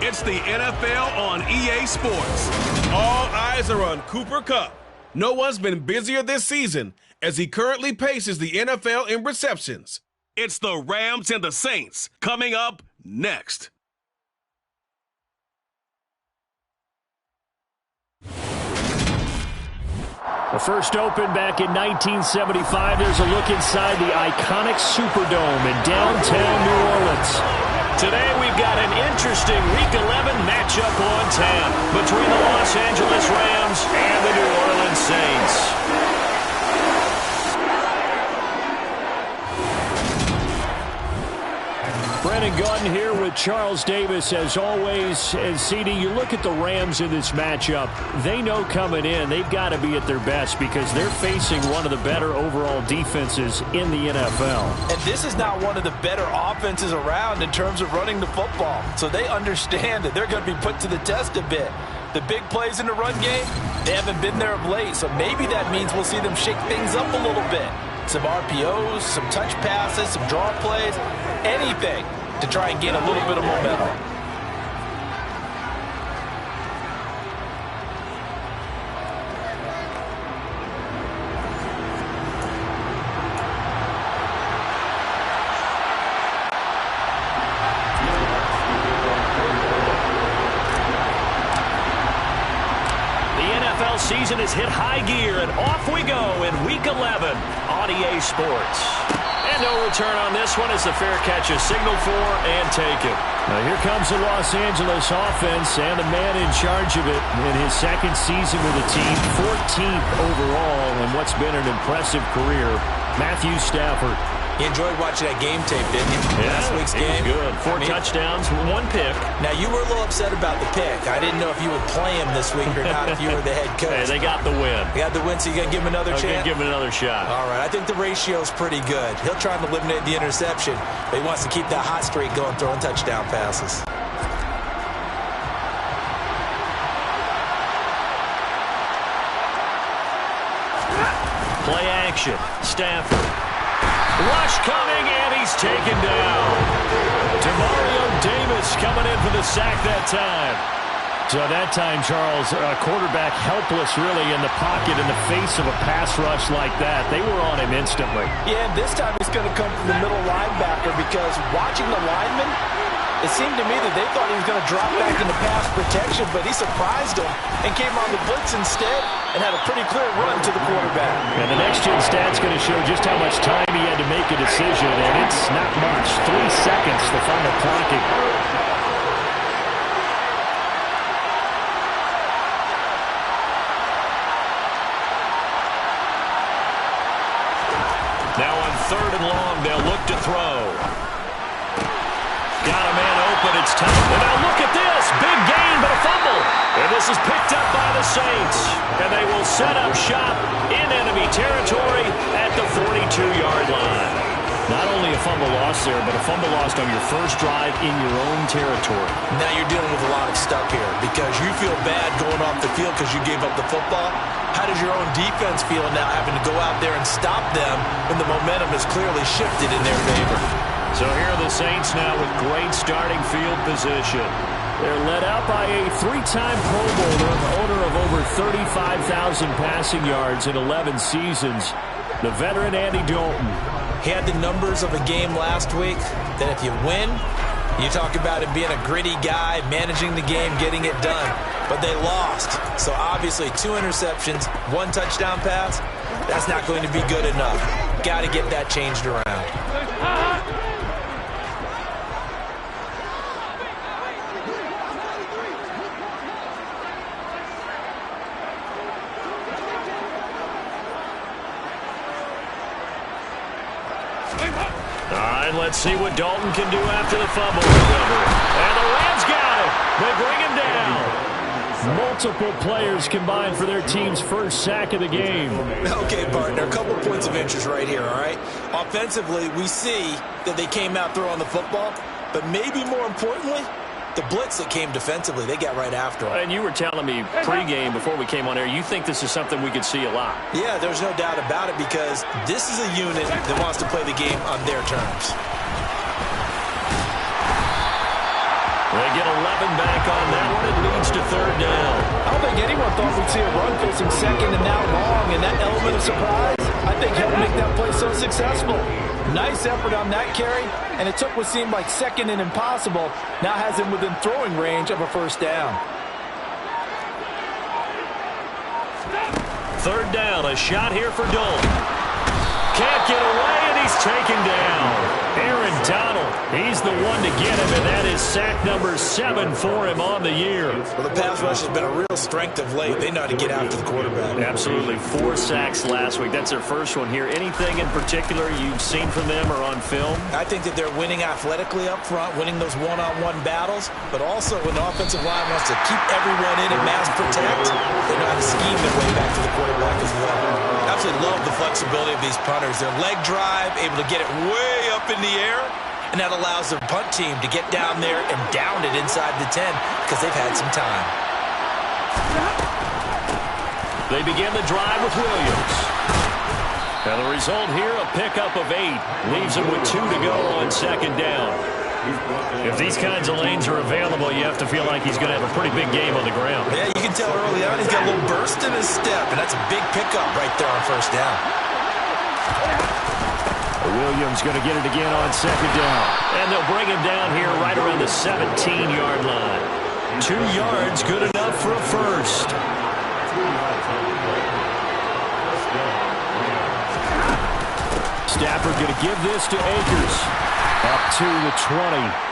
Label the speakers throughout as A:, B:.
A: It's the NFL on EA Sports. All eyes are on Cooper Kupp. No one's been busier this season as he currently paces the NFL in receptions. It's the Rams and the Saints coming up next.
B: The first opened back in 1975. There's a look inside the iconic Superdome in downtown New Orleans. Today we've got an interesting Week 11 matchup on tap between the Los Angeles Rams and the New Orleans Saints. Brennan Gunn here with Charles Davis as always. And CD, you look at the Rams in this matchup, they know coming in they've got to be at their best because they're facing one of the better overall defenses in the NFL.
C: And this is not one of the better offenses around in terms of running the football. So they understand that they're going to be put to the test a bit. The big plays in the run game, they haven't been there of late. So maybe that means we'll see them shake things up a little bit. Some RPOs, some touch passes, some draw plays, anything to try and gain a little bit of momentum.
B: Season has hit high gear, and off we go in Week 11 on EA Sports. And no return on this one as the fair catch is signaled for and taken. Now here comes the Los Angeles offense and the man in charge of it in his second season with the team, 14th overall in what's been an impressive career, Matthew Stafford.
C: You enjoyed watching that game tape, didn't you?
B: Yeah,
C: last week's game.
B: Good. Four touchdowns, one pick.
C: Now, you were a little upset about the pick. I didn't know if you would play him this week or not if you were the head coach.
B: Hey, they got the win.
C: They got the win, so you got to give him another chance?
B: Give him another shot.
C: All right, I think the ratio's pretty good. He'll try and eliminate the interception, but he wants to keep that hot streak going, throwing touchdown passes.
B: Play action. Stafford. Rush coming, and he's taken down. Demario Davis coming in for the sack that time. So that time, Charles, quarterback helpless really in the pocket in the face of a pass rush like that. They were on him instantly.
C: Yeah, and this time he's going to come from the middle linebacker because watching the lineman, it seemed to me that they thought he was going to drop back into pass protection, but he surprised them and came on the blitz instead and had a pretty clear run to the quarterback.
B: And the next-gen stat's going to show just how much time he had to make a decision, and it's not much. 3 seconds, the final clocking. Now on 3rd and long, they'll look to throw. Got a man open, it's time. And now look at this, big gain, but a fumble. And this is picked up by the Saints. And they will set up shop in enemy territory at the 42-yard line. Not only a fumble loss there, but a fumble lost on your first drive in your own territory.
C: Now you're dealing with a lot of stuff here because you feel bad going off the field because you gave up the football. How does your own defense feel now having to go out there and stop them when the momentum has clearly shifted in their favor?
B: So here are the Saints now with great starting field position. They're led out by a 3-time Pro Bowler, owner of over 35,000 passing yards in 11 seasons, the veteran Andy Dalton.
C: He had the numbers of a game last week that if you win, you talk about him being a gritty guy, managing the game, getting it done. But they lost. So obviously 2 interceptions, 1 touchdown pass, that's not going to be good enough. Got to get that changed around.
B: Let's see what Dalton can do after the fumble recovery. And the Rams got him. They bring him down. Multiple players combined for their team's first sack of the game.
C: Okay, partner, a couple points of interest right here, all right? Offensively, we see that they came out throwing the football, but maybe more importantly, the blitz that came defensively, they got right after him.
B: And you were telling me pregame before we came on air, you think this is something we could see a lot.
C: Yeah, there's no doubt about it because this is a unit that wants to play the game on their terms.
B: They get 11 back on that one. It leads to third down.
C: I don't think anyone thought we'd see a run facing second and now long, and that element of surprise, I think, helped make that play so successful. Nice effort on that carry, and it took what seemed like second and impossible, now has him within throwing range of a first down.
B: Third down, a shot here for Dalton. Can't get away, and he's taken down. Aaron Donald, he's the one to get him, and that is sack number 7 for him on the year.
C: Well, the pass rush has been a real strength of late. They know how to get after the quarterback.
B: Absolutely. 4 sacks last week. That's their first one here. Anything in particular you've seen from them or on film?
C: I think that they're winning athletically up front, winning those one-on-one battles, but also when the offensive line wants to keep everyone in and mass protect, they know how to scheme their way back to the quarterback as well. Absolutely love the flexibility of these punters. Their leg drive, able to get it way up in the air, and that allows their punt team to get down there and down it inside the 10 because they've had some time.
B: They begin the drive with Williams. And the result here, a pickup of 8. Leaves him with 2 to go on second down. If these kinds of lanes are available, you have to feel like he's going to have a pretty big game on the ground.
C: Yeah, you can tell early on he's got a little burst in his step, and that's a big pickup right there on first down.
B: Williams going to get it again on second down. And they'll bring him down here right around the 17-yard line. 2 yards, good enough for a first. Stafford going to give this to Akers. Up to the 20.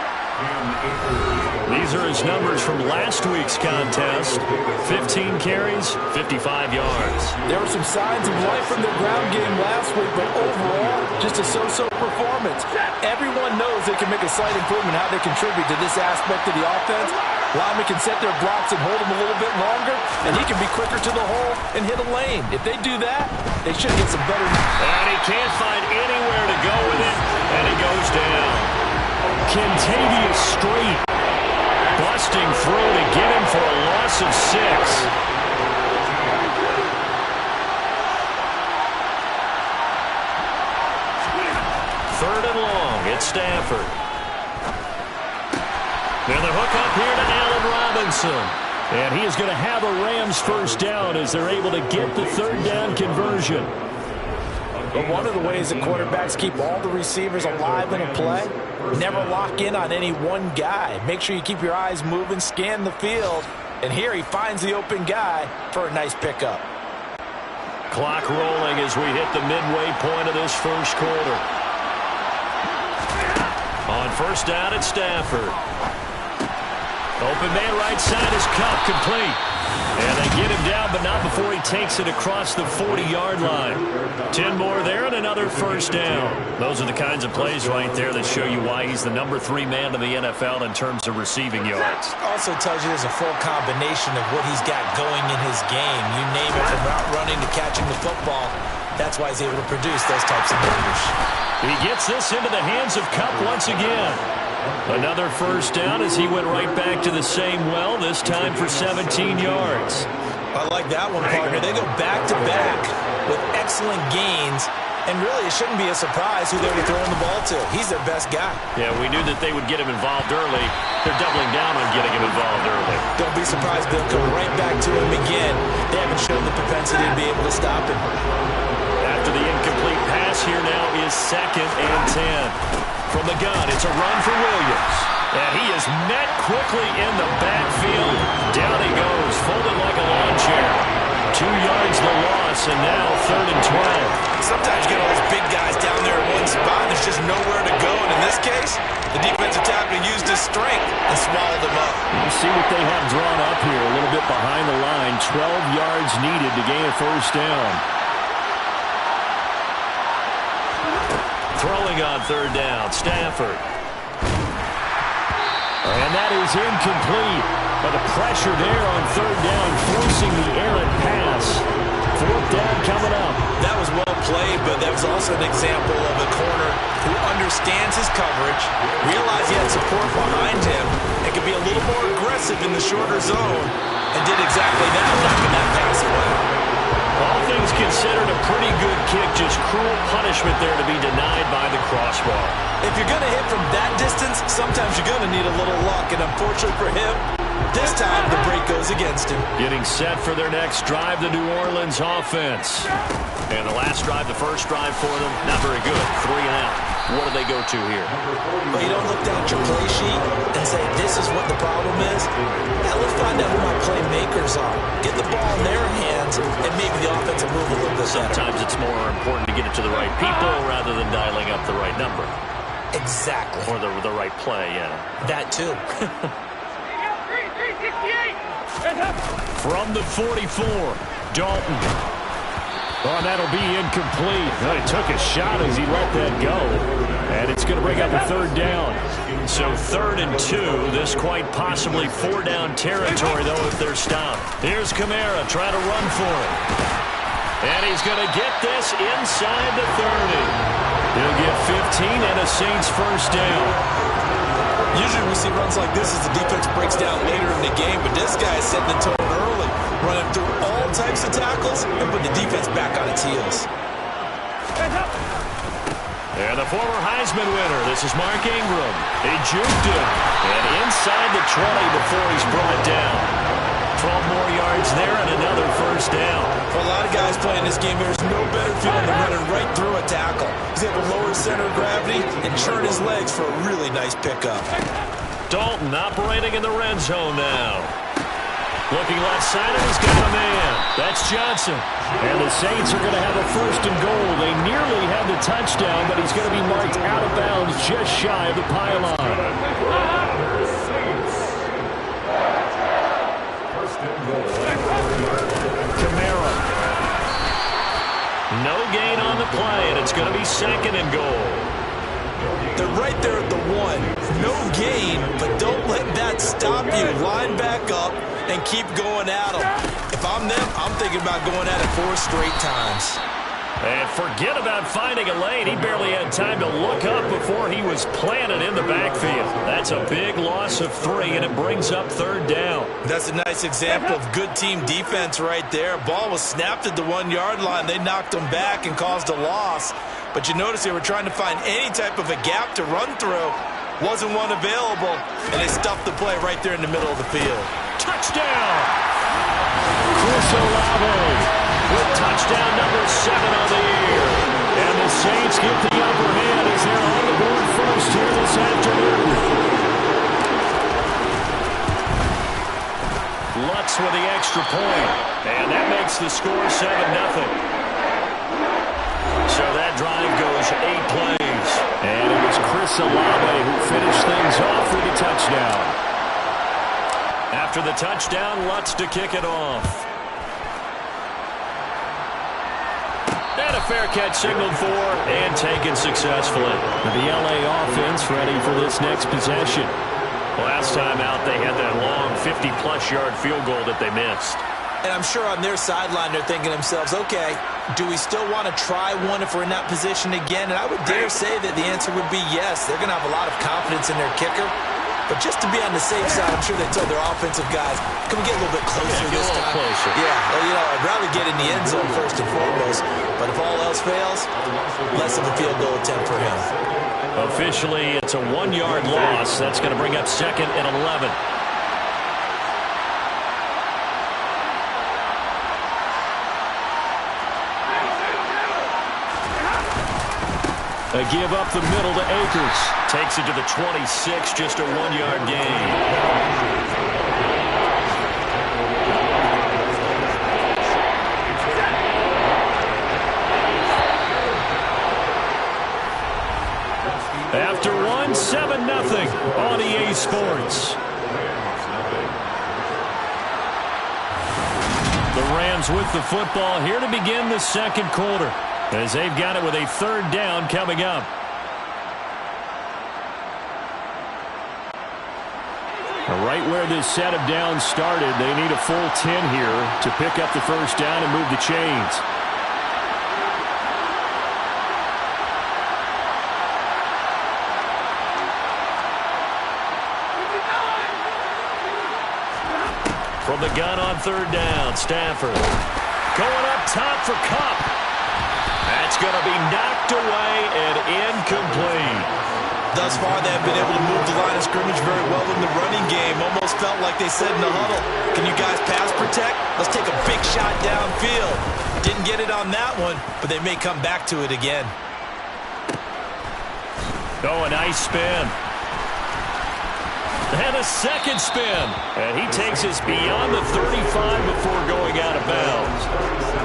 B: These are his numbers from last week's contest. 15 carries, 55 yards. There were some signs of life from their ground game last week, but overall, just a so-so performance. Everyone knows they can make a slight improvement how they contribute to this aspect of the offense. Linemen can set their blocks and hold them a little bit longer, and he can be quicker to the hole and hit a lane. If they do that, they should get some better. And he can't find anywhere to go with it, and he goes down. Kentavious Street busting through to get him for a loss of 6. Third and long, it's Stafford. And the hook up here to Allen Robinson. And he is going to have a Rams first down as they're able to get the third down conversion.
C: But one of the ways that quarterbacks keep all the receivers alive in a play, never lock in on any one guy. Make sure you keep your eyes moving, scan the field. And here he finds the open guy for a nice pickup.
B: Clock rolling as we hit the midway point of this first quarter. On first down, it's Stafford. Open man right side is Cup, complete. And they get him down, but not before he takes it across the 40-yard line. 10 more there and another first down. Those are the kinds of plays right there that show you why he's the number 3 man in the NFL in terms of receiving yards.
C: Also tells you there's a full combination of what he's got going in his game. You name it, from route running to catching the football. That's why he's able to produce those types of numbers.
B: He gets this into the hands of Cup once again. Another first down as he went right back to the same well, this time for 17 yards.
C: I like that one, partner. They go back-to-back with excellent gains, and really it shouldn't be a surprise who they were throwing the ball to. He's their best guy.
B: Yeah, we knew that they would get him involved early. They're doubling down on getting him involved early.
C: Don't be surprised they'll come right back to him again. They haven't shown the propensity to be able to stop him.
B: After the incomplete pass, here now is 2nd and 10. From the gun, it's a run for Williams. And he is met quickly in the backfield. Down he goes, folded like a lawn chair. 2 yards the loss, and now 3rd and 12.
C: Sometimes you get all those big guys down there in one spot, and there's just nowhere to go. And in this case, the defensive tackle used his strength and swallowed him up.
B: You see what they have drawn up here, a little bit behind the line. 12 yards needed to gain a first down. Throwing on 3rd down, Stafford. And that is incomplete. But the pressure there on 3rd down, forcing the errant pass. 4th down coming up.
C: That was well played, but that was also an example of a corner who understands his coverage, realized he had support behind him, and could be a little more aggressive in the shorter zone, and did exactly that, knocking that pass away.
B: All things considered, a pretty good kick. Just cruel punishment there to be denied by the crossbar.
C: If you're going to hit from that distance, sometimes you're going to need a little luck. And unfortunately for him, this time the break goes against him.
B: Getting set for their next drive, the New Orleans offense. And the last drive, the first drive for them, not very good. 3 and out. What do they go to here?
C: Well, you don't look down at your play sheet and say, this is what the problem is. Now let's find out who my playmakers are. Get the ball in their hands, and maybe the offense will move a little bit better.
B: Sometimes it's more important to get it to the right people rather than dialing up the right number.
C: Exactly.
B: Or the right play, yeah.
C: That too.
B: From the 44, Dalton. Oh, that'll be incomplete. Oh, he took a shot as he let that go. And it's going to bring up a third down. So 3rd and 2. This quite possibly 4-down territory, though, if they're stopped. Here's Kamara trying to run for it. And he's going to get this inside the 30. He'll get 15 and a Saints first down.
C: Usually we see runs like this as the defense breaks down later in the game, but this guy is setting the tone early, running through all types of tackles and putting the defense back on its heels.
B: And the former Heisman winner, this is Mark Ingram. He juked him, and inside the 20 before he's brought down. 12 more yards there and another first down.
C: For a lot of guys playing this game, there's no better feeling than running right through a tackle. He's able to lower his center of gravity and churn his legs for a really nice pickup.
B: Dalton operating in the red zone now. Looking left side, and he's got a man. That's Johnson. And the Saints are going to have a 1st and goal. They nearly had the touchdown, but he's going to be marked out of bounds just shy of the pylon. Kamara. No gain on the play, and it's going to be 2nd and goal.
C: They're right there at the 1. No gain, but don't let that stop you. Line back up and keep going at them. If I'm them, I'm thinking about going at it 4 straight times.
B: And forget about finding a lane. He barely had time to look up before he was planted in the backfield. That's a big loss of 3, and it brings up 3rd down.
C: That's a nice example of good team defense right there. Ball was snapped at the 1-yard line. They knocked him back and caused a loss. But you notice they were trying to find any type of a gap to run through. Wasn't one available, and they stuffed the play right there in the middle of the field.
B: Touchdown! Chris Olave with touchdown number 7 on the year. And the Saints get the upper hand as they're on the board first here this afternoon. Lutz with the extra point. And that makes the score 7-0. So that drive goes 8 plays. And it was Chris Olave who finished things off with a touchdown. After the touchdown, Lutz to kick it off. And a fair catch signaled for and taken successfully. The LA offense ready for this next possession. Last time out, they had that long 50-plus yard field goal that they missed.
C: And I'm sure on their sideline they're thinking to themselves, okay, do we still want to try one if we're in that position again? And I would dare say that the answer would be yes. They're going to have a lot of confidence in their kicker. But just to be on the safe side, I'm sure they told their offensive guys, can we get a little bit closer this time?
B: Closer.
C: Yeah, well, you know, I'd rather get in the end zone first and foremost. But if all else fails, less of a field goal attempt for him.
B: Officially, it's a 1-yard loss. That's going to bring up 2nd and 11. They give up the middle to Akers. Takes it to the 26, just a 1-yard gain. After 7-0 on EA Sports. The Rams with the football here to begin the 2nd quarter, as they've got it with a 3rd down coming up. Right where this set of downs started, they need a full 10 here to pick up the first down and move the chains. From the gun on 3rd down, Stafford. Going up top for Kupp. That's going to be knocked away and incomplete.
C: Thus far, they have been able to move the line of scrimmage very well in the running game. Almost felt like they said in the huddle, can you guys pass protect? Let's take a big shot downfield. Didn't get it on that one, but they may come back to it again.
B: Oh, a nice spin. And a second spin. And he takes us beyond the 35 before going out of bounds.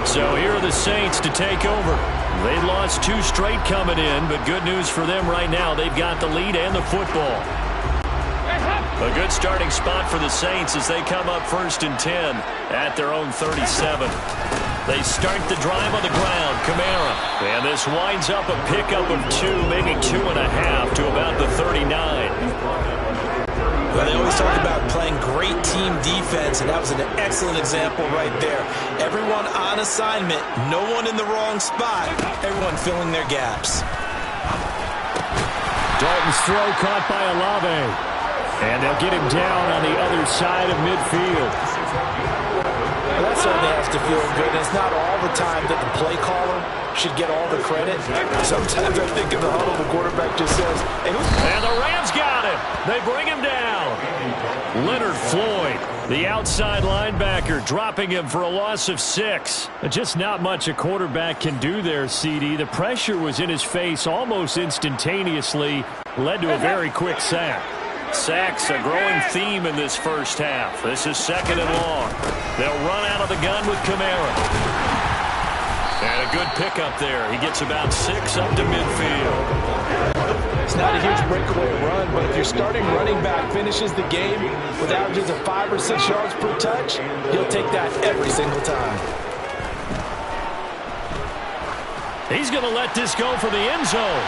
B: So here are the Saints to take over. They lost 2 straight coming in, but good news for them right now. They've got the lead and the football. A good starting spot for the Saints as they come up 1st and 10 at their own 37. They start the drive on the ground. Kamara. And this winds up a pickup of 2, maybe 2.5 to about the 39.
C: Well, they always talk about playing great team defense, and that was an excellent example right there. Everyone on assignment, no one in the wrong spot, everyone filling their gaps.
B: Dalton's throw caught by Olave. And they'll get him down on the other side of midfield.
C: Well, that certainly has to feel good. It's not all the time that the play caller should get all the credit. Sometimes I think in the huddle, the quarterback just says, hey,
B: and the Rams got him. They bring him down. Leonard Floyd, the outside linebacker, dropping him for a loss of 6. Just not much a quarterback can do there, CD. The pressure was in his face almost instantaneously, led to a very quick sack. Sacks a growing theme in this first half. This is 2nd and long. They'll run out of the gun with Kamara. And a good pickup there. He gets about 6 up to midfield.
C: It's not a huge breakaway run, but if your starting running back finishes the game with averages of 5 or 6 yards per touch, you'll take that every single time.
B: He's going to let this go for the end zone.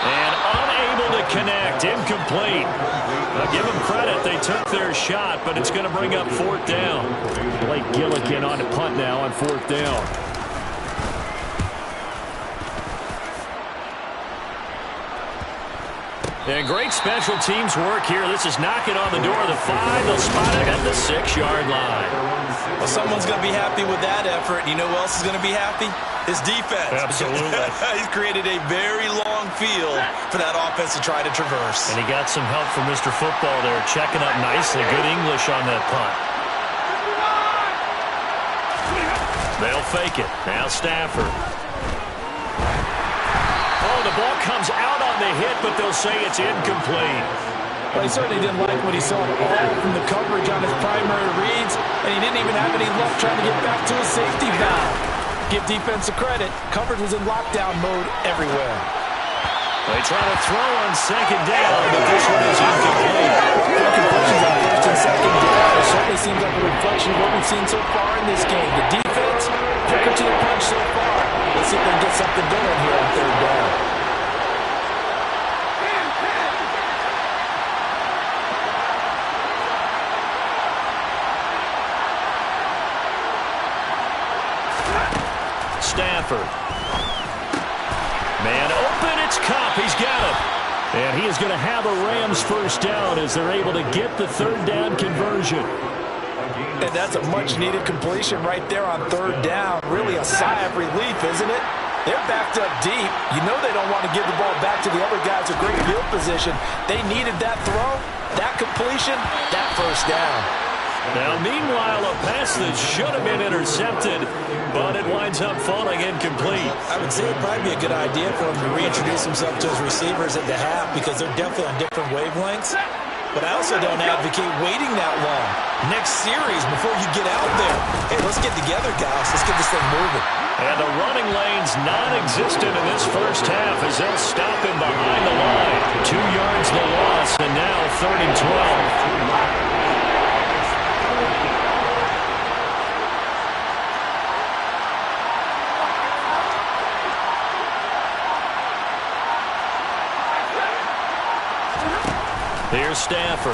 B: And unable to connect. Incomplete. I'll give them credit. They took their shot, but it's going to bring up 4th down. Blake Gillikin on the punt now on 4th down. And great special teams work here. This is knocking on the door of the 5. They'll spot it at the 6-yard line.
C: Well, someone's going to be happy with that effort. You know who else is going to be happy? His defense.
B: Absolutely.
C: He's created a very long field for that offense to try to traverse.
B: And he got some help from Mr. Football there, checking up nicely. Good English on that punt. They'll fake it. Now Stafford. Oh, the ball comes out on the hit, but they'll say it's incomplete.
C: Well, he certainly didn't like what he saw all from the coverage on his primary reads, and he didn't even have any luck trying to get back to his safety valve. Give defense a credit. Coverage was in lockdown mode everywhere.
B: They try to throw on 2nd down, but this one is incomplete.
C: Completions on 1st and 2nd down. It certainly seems like a reflection of what we've seen so far in this game. The defense, quicker to the punch so far. Let's see if they can get something going here on 3rd down.
B: Stafford. Man open, it's Kupp. He's got him. And he is going to have a Rams 1st down as they're able to get the 3rd down conversion.
C: And that's a much-needed completion right there on 3rd down. Really a sigh of relief, isn't it? They're backed up deep. You know they don't want to give the ball back to the other guys with great field position. They needed that throw, that completion, that 1st down.
B: Now, meanwhile, a pass that should have been intercepted, but it winds up falling incomplete.
C: I would say it'd probably be a good idea for him to reintroduce himself to his receivers at the half because they're definitely on different wavelengths. But I also don't advocate waiting that long. Next series, before you get out there, hey, let's get together, guys. Let's get this thing moving.
B: And the running lane's non-existent in this first half as they'll stop him behind the line. 2 yards the loss, and now 3rd and 12. Here's Stafford.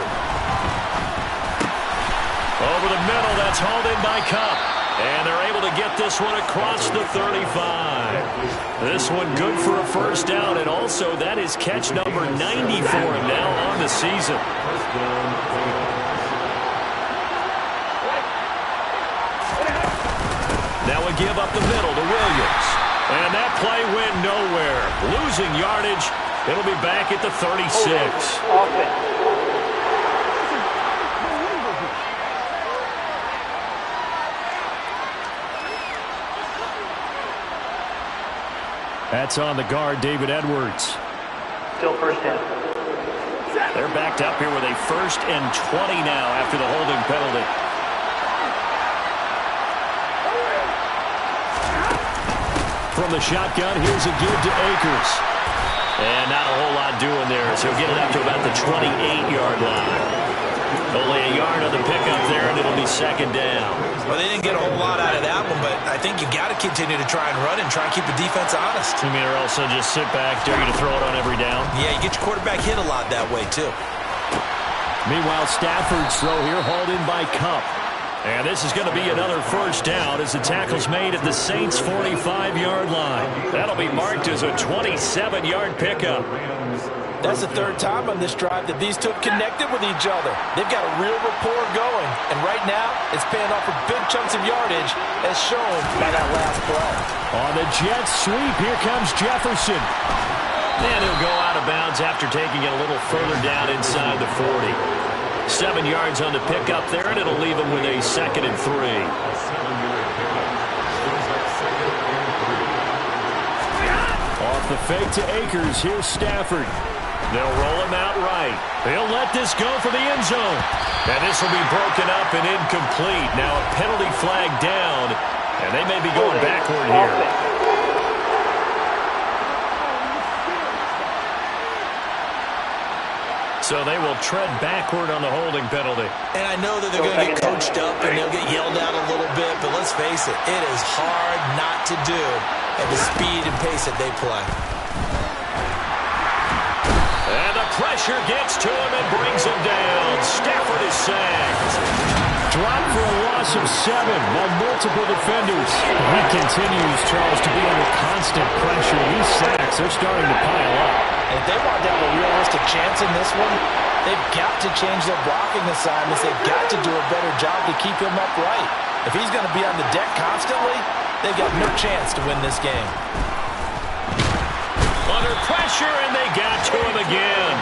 B: Over the middle, that's hauled in by Kupp. And they're able to get this one across the 35. This one good for a 1st down, and also that is catch number 90 for him now on the season. Now a give up the middle to Williams. And that play went nowhere. Losing yardage. It'll be back at the 36. That's on the guard, David Edwards.
D: Still first down.
B: They're backed up here with a 1st and 20 now after the holding penalty. From the shotgun, here's a give to Akers. And not a whole lot doing there, so he'll get it up to about the 28-yard line. Only a yard on the pickup there, and it'll be 2nd down.
C: Well, they didn't get a whole lot out of that one, but I think you got to continue to try and run and try and keep the defense honest.
B: You mean, or also just sit back, dare you to throw it on every down?
C: Yeah, you get your quarterback hit a lot that way, too.
B: Meanwhile, Stafford's throw here hauled in by Kupp. And this is going to be another 1st down as the tackle's made at the Saints' 45-yard line. That'll be marked as a 27-yard pickup.
C: That's the 3rd time on this drive that these two have connected with each other. They've got a real rapport going. And right now, it's paying off with big chunks of yardage, as shown by that last play.
B: On the jet sweep, here comes Jefferson. And he'll go out of bounds after taking it a little further down inside the 40. 7 yards on the pickup there, and it'll leave him with a 2nd and 3. Off the fake to Akers, here's Stafford. They'll roll him out right. He'll let this go for the end zone. And this will be broken up and incomplete. Now a penalty flag down, and they may be going backward here. So they will tread backward on the holding penalty.
C: And I know that they're going to get coached up and they'll get yelled at a little bit, but let's face it, it is hard not to do at the speed and pace that they play.
B: And the pressure gets to him and brings him down. Stafford is sacked. Dropped for a loss of 7 by multiple defenders. He continues, Charles, to be under constant pressure. These sacks are starting to pile up.
C: If they want to have a realistic chance in this one, they've got to change their blocking assignments. They've got to do a better job to keep him upright. If he's going to be on the deck constantly, they've got no chance to win this game.
B: Under pressure, and they got to him again.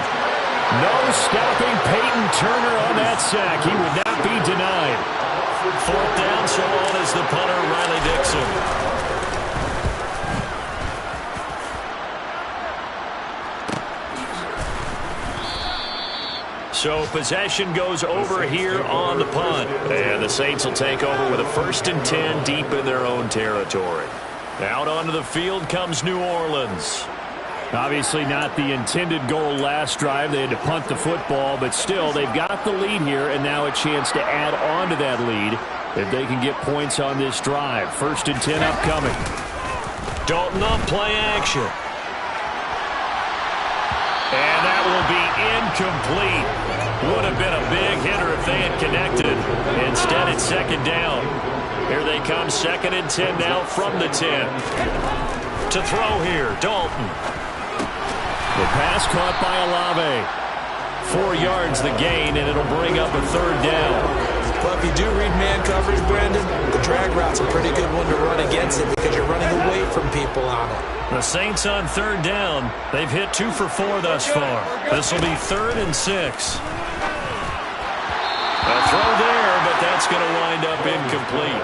B: No stopping Peyton Turner on that sack. He would not be denied. 4th down, so on is the punter, Riley Dixon. So possession goes over here on the punt. And the Saints will take over with a 1st and 10 deep in their own territory. Out onto the field comes New Orleans. Obviously not the intended goal last drive. They had to punt the football, but still they've got the lead here and now a chance to add on to that lead if they can get points on this drive. 1st and 10 upcoming. Dalton on play action. And that will be incomplete. Would have been a big hitter if they had connected. Instead, it's 2nd down. Here they come, 2nd and 10 now from the 10. To throw here, Dalton. The pass caught by Olave. 4 yards the gain, and it'll bring up a 3rd down.
C: Well, if you do read man coverage, Brandon, the drag route's a pretty good one to run against it because you're running away from people on it.
B: The Saints on 3rd down. They've hit 2 for 4 thus far. This will be 3rd and 6. A throw there, but that's going to wind up incomplete.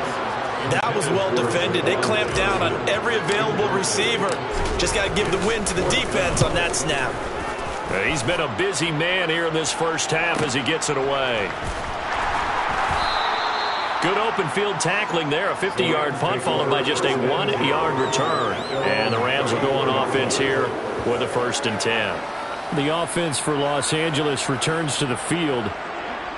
C: That was well defended. They clamped down on every available receiver. Just got to give the win to the defense on that snap.
B: He's been a busy man here in this 1st half as he gets it away. Good open field tackling there. A 50-yard punt followed by just a 1-yard return. And the Rams will go on offense here with a 1st and 10. The offense for Los Angeles returns to the field.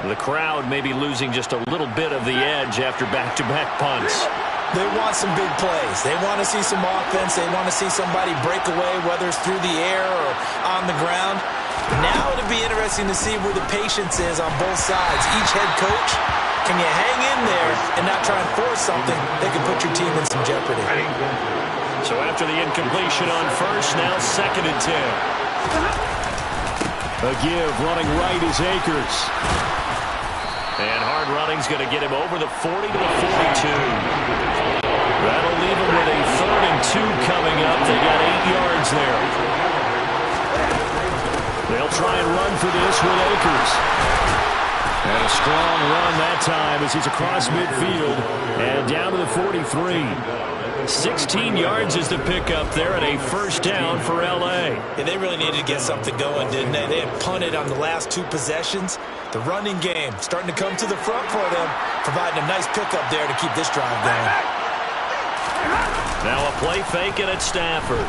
B: The crowd may be losing just a little bit of the edge after back-to-back punts.
C: They want some big plays. They want to see some offense. They want to see somebody break away, whether it's through the air or on the ground. Now it'll be interesting to see where the patience is on both sides. Each head coach, can you hang in there and not try and force something that could put your team in some jeopardy?
B: So after the incompletion on 1st, now 2nd and 10. A give running right is Akers. And hard running's going to get him over the 40 to the 42. That'll leave them with a 3rd and 2 coming up. They got 8 yards there. They'll try and run for this with Akers. And a strong run that time as he's across midfield and down to the 43. 16 yards is the pickup there and a 1st down for L.A.
C: Yeah, they really needed to get something going, didn't they? They had punted on the last 2 possessions. The running game starting to come to the front for them, providing a nice pickup there to keep this drive going.
B: Now a play fake and it's Stafford.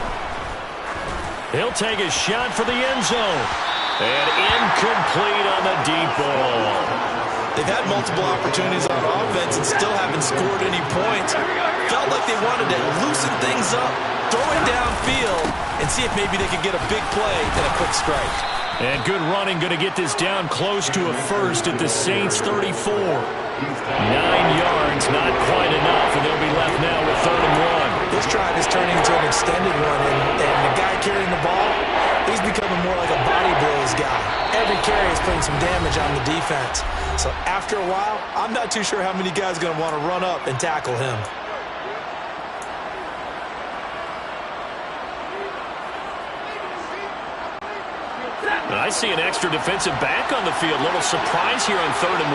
B: He'll take a shot for the end zone. And incomplete on the deep ball.
C: They've had multiple opportunities on offense and still haven't scored any points. Felt like they wanted to loosen things up, throw it downfield, and see if maybe they could get a big play and a quick strike.
B: And good running, going to get this down close to a 1st at the Saints 34. 9 yards, not quite enough, and they'll be left now with 3rd and 1.
C: This drive is turning into an extended one, and the guy carrying the ball, he's becoming more like a body blows guy. Every carry is putting some damage on the defense. So after a while, I'm not too sure how many guys are going to want to run up and tackle him.
B: I see an extra defensive back on the field. Little surprise here on 3rd and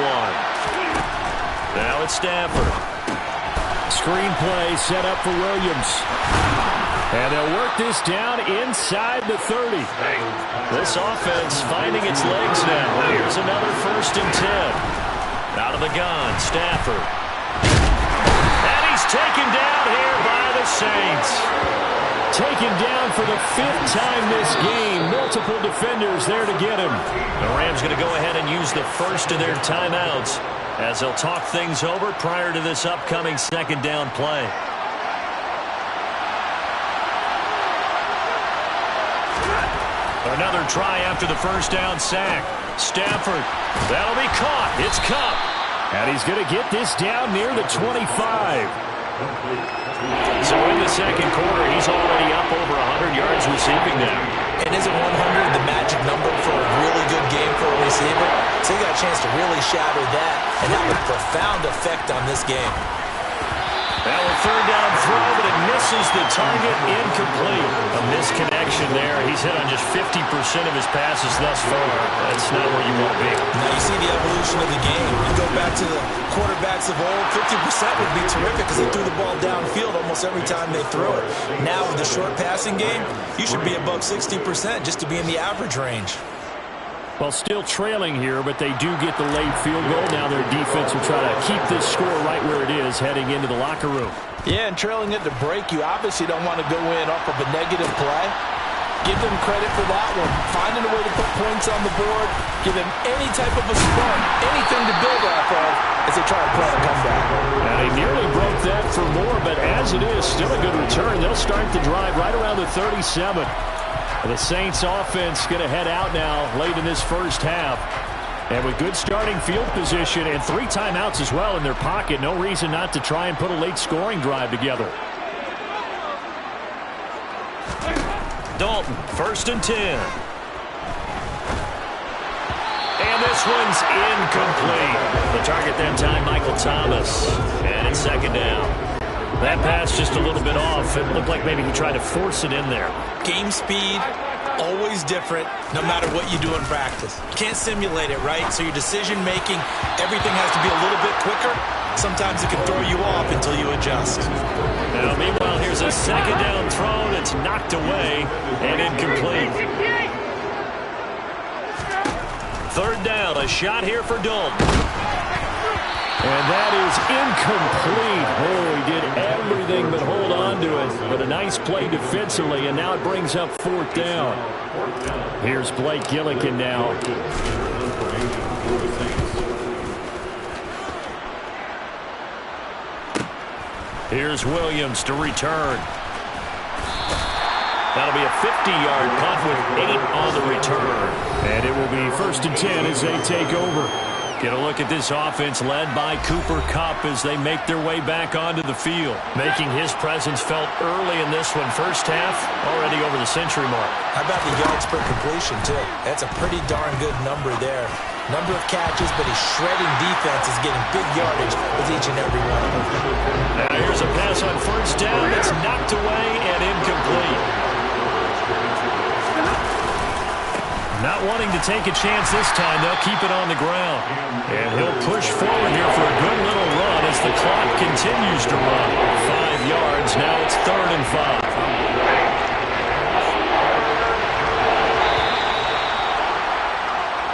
B: 1. Now it's Stafford. Screen play set up for Williams. And they'll work this down inside the 30. This offense finding its legs now. Here's another 1st and 10. Out of the gun, Stafford. And he's taken down here by the Saints. Taken down for the 5th time this game. Multiple defenders there to get him. The Rams going to go ahead and use the 1st of their timeouts as they'll talk things over prior to this upcoming 2nd down play. Another try after the 1st down sack. Stafford, that'll be caught. It's Kupp. And he's going to get this down near the 25. So in the 2nd quarter, he's already up over 100 yards receiving now.
C: And isn't 100 the magic number for a really good game for a receiver? So he got a chance to really shatter that and have a profound effect on this game.
B: Now a 3rd down throw, but it misses the target. Incomplete. A misconnection there. He's hit on just 50% of his passes thus far. That's not where you want to be.
C: Now you see the evolution of the game. You go back to the quarterbacks of old, 50% would be terrific because they threw the ball downfield almost every time they threw it. Now with the short passing game, you should be above 60% just to be in the average range.
B: Well, still trailing here, but they do get the late field goal. Now their defense will try to keep this score right where it is heading into the locker room.
C: Yeah, and trailing it to break, you obviously don't want to go in off of a negative play. Give them credit for that one. Finding a way to put points on the board. Give them any type of a spark, anything to build off of as they try to play a comeback.
B: And they nearly broke that for more, but as it is, still a good return. They'll start the drive right around the 37. The Saints offense going to head out now late in this 1st half. And with good starting field position and 3 timeouts as well in their pocket, no reason not to try and put a late scoring drive together. Dalton, 1st and 10. And this one's incomplete. The target that time, Michael Thomas. And it's 2nd down. That pass just a little bit off. It looked like maybe he tried to force it in there.
C: Game speed, always different, no matter what you do in practice. You can't simulate it, right? So your decision-making, everything has to be a little bit quicker. Sometimes it can throw you off until you adjust.
B: Now, meanwhile, here's a 2nd down throw that's knocked away and incomplete. 3rd down, a shot here for Dalton. And that is incomplete. Oh, he did everything but hold on to it. But a nice play defensively, and now it brings up 4th down. Here's Blake Gillikin now. Here's Williams to return. That'll be a 50-yard punt with 8 on the return. And it will be 1st and 10 as they take over. Get a look at this offense led by Cooper Kupp as they make their way back onto the field. Making his presence felt early in this one. 1st half, already over the century mark.
C: How about the yards per completion, too? That's a pretty darn good number there. Number of catches, but he's shredding defenses, getting big yardage with each and every one of them.
B: Now here's a pass on first down that's knocked away and incomplete. Not wanting to take a chance this time, they'll keep it on the ground. And he'll push forward here for a good little run as the clock continues to run. 5 yards, now it's 3rd and 5.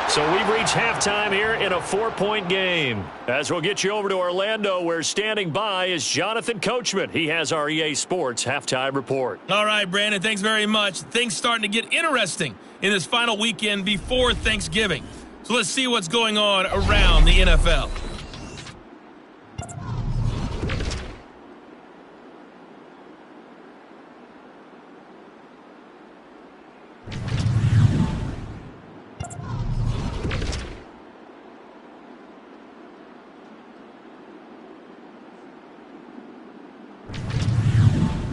B: So we've reached halftime here in a 4-point game. As we'll get you over to Orlando, where standing by is Jonathan Coachman. He has our EA Sports halftime report.
E: All right, Brandon, thanks very much. Things starting to get interesting in this final weekend before Thanksgiving. So let's see what's going on around the NFL.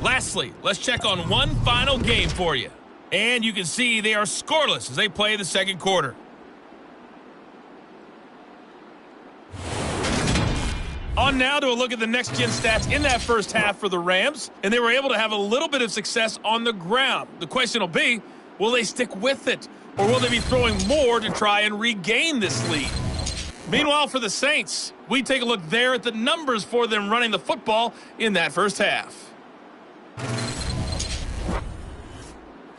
E: Lastly, let's check on one final game for you. And you can see they are scoreless as they play the second quarter. On now to a look at the next-gen stats in that first half for the Rams. And they were able to have a little bit of success on the ground. The question will be, will they stick with it? Or will they be throwing more to try and regain this lead? Meanwhile, for the Saints, we take a look there at the numbers for them running the football in that first half.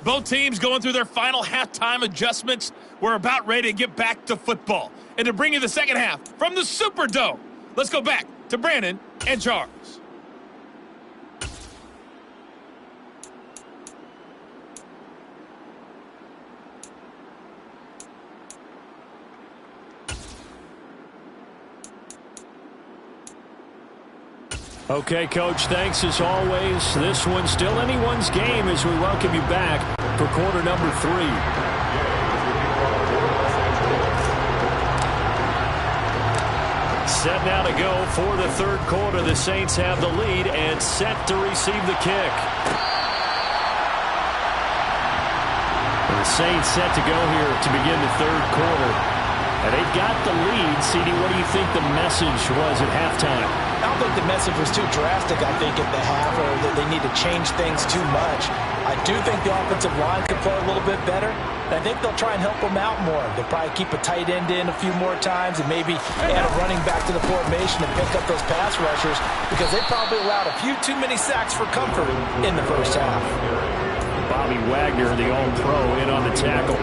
E: Both teams going through their final halftime adjustments. We're about ready to get back to football. And to bring you the second half from the Superdome, let's go back to Brandon and Charles.
B: Okay, Coach, thanks as always. This one's still anyone's game as we welcome you back for quarter number 3. Set now to go for the third quarter. The Saints have the lead and set to receive the kick. And the Saints set to go here to begin the third quarter. And they've got the lead. CD, what do you think the message was at halftime?
C: I don't think the message was too drastic, I think, at the half, or that they need to change things too much. I do think the offensive line could play a little bit better. And I think they'll try and help them out more. They'll probably keep a tight end in a few more times and maybe add a running back to the formation and pick up those pass rushers because they probably allowed a few too many sacks for comfort in the first half.
B: Bobby Wagner, the All-Pro, in on the tackle.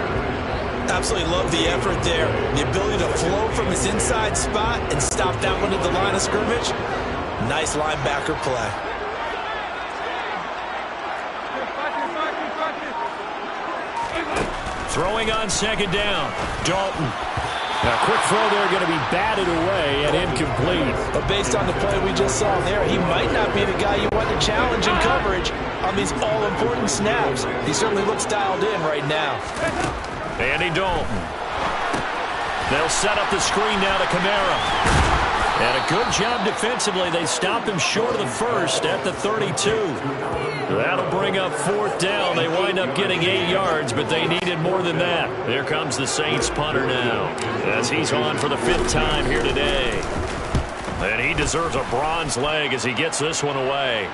C: Absolutely love the effort there. The ability to flow from his inside spot and stop that one at the line of scrimmage. Nice linebacker play.
B: Throwing on second down. Dalton. Now, quick throw there going to be batted away and incomplete.
C: But based on the play we just saw there, he might not be the guy you want to challenge in coverage on these all-important snaps. He certainly looks dialed in right now.
B: Andy Dalton. They'll set up the screen now to Kamara. And a good job defensively. They stop him short of the first at the 32. That'll bring up fourth down. They wind up getting 8 yards, but they needed more than that. There comes the Saints punter now, as he's on for the 5th time here today. And he deserves a bronze leg as he gets this one away.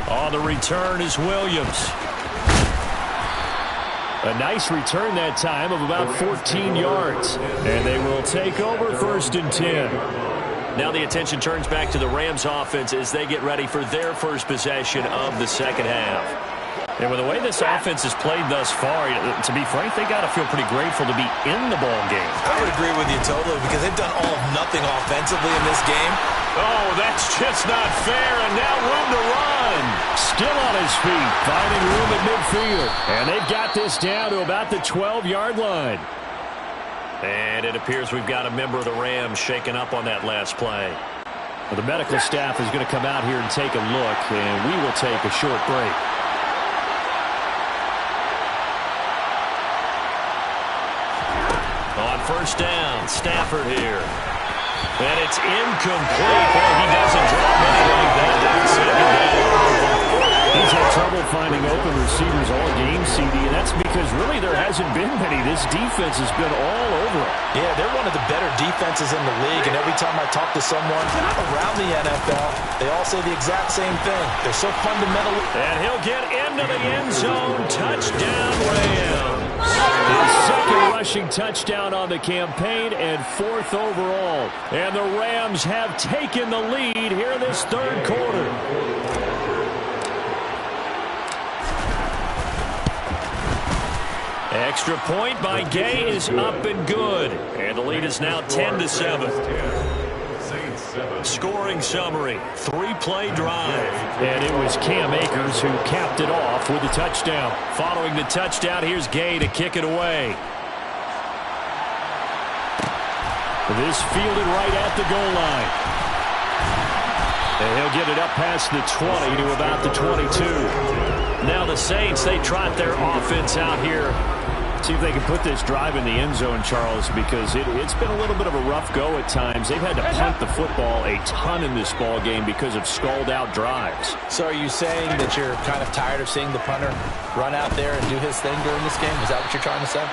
B: On the return is Williams. A nice return that time of about 14 yards. And they will take over 1st and 10. Now the attention turns back to the Rams offense as they get ready for their first possession of the second half. And with the way this offense has played thus far, to be frank, they got to feel pretty grateful to be in the ball game.
C: I would agree with you totally because they've done all of nothing offensively in this game.
B: Oh, that's just not fair, and now room to run. Still on his feet, finding room at midfield. And they've got this down to about the 12-yard line. And it appears we've got a member of the Rams shaking up on that last play. Well, the medical staff is going to come out here and take a look, and we will take a short break. On first down, Stafford here. And it's incomplete. Boy, he doesn't drop many like that. Second down. He's had trouble finding open receivers all game, CD, and that's because really there hasn't been many. This defense has been all over it.
C: Yeah, they're one of the better defenses in the league, and every time I talk to someone around the NFL, they all say the exact same thing. They're so fundamental.
B: And he'll get into the end zone. Touchdown, Rams. His second rushing touchdown on the campaign and 4th overall. And the Rams have taken the lead here in this third quarter. Extra point by Gay is up and good. And the lead is now 10-7. Scoring summary, 3-play drive. And it was Cam Akers who capped it off with a touchdown. Following the touchdown, here's Gay to kick it away. This fielded right at the goal line. And he'll get it up past the 20 to about the 22. Now the Saints, they trot their offense out here. See if they can put this drive in the end zone, Charles, because it's been a little bit of a rough go at times. They've had to punt the football a ton in this ball game because of stalled-out drives.
C: So are you saying that you're kind of tired of seeing the punter run out there and do his thing during this game? Is that what you're trying to say?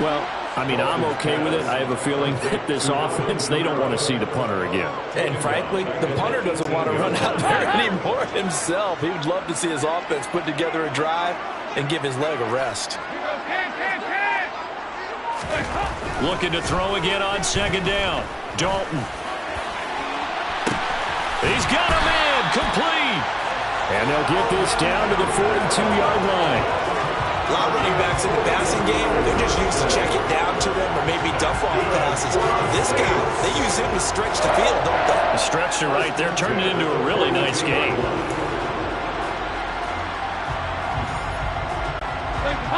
B: Well, I mean, I'm okay with it. I have a feeling that this offense, they don't want to see the punter again.
C: And frankly, the punter doesn't want to run out there anymore himself. He would love to see his offense put together a drive and give his leg a rest.
B: Looking to throw again on second down. Dalton. He's got him in. Complete. And they'll get this down to the 42-yard line.
C: A lot of running backs in the passing game, they're just used to check it down to them or maybe duff off passes. This guy, they use him to stretch the field, don't they?
B: The stretcher right there turned it into a really nice game.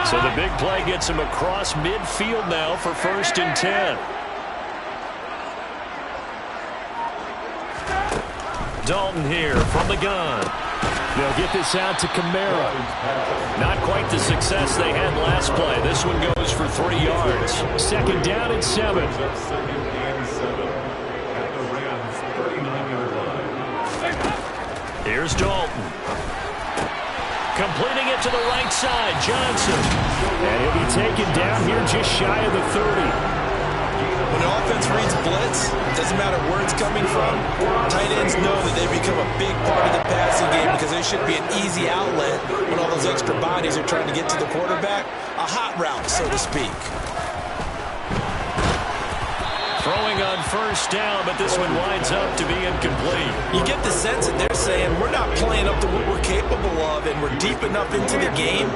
B: So the big play gets him across midfield now for 1st and 10. Dalton here from the gun. They'll get this out to Kamara. Not quite the success they had last play. This one goes for 3 yards. 2nd down and 7. Here's Dalton. Completing it to the right side, Johnson. And he'll be taken down here just shy of the 30.
C: When an offense reads blitz, it doesn't matter where it's coming from. Tight ends know that they become a big part of the passing game because they should be an easy outlet when all those extra bodies are trying to get to the quarterback. A hot route, so to speak.
B: Throwing on 1st down, but this one winds up to be incomplete.
C: You get the sense that they're saying we're not playing up to what we're capable of, and we're deep enough into the game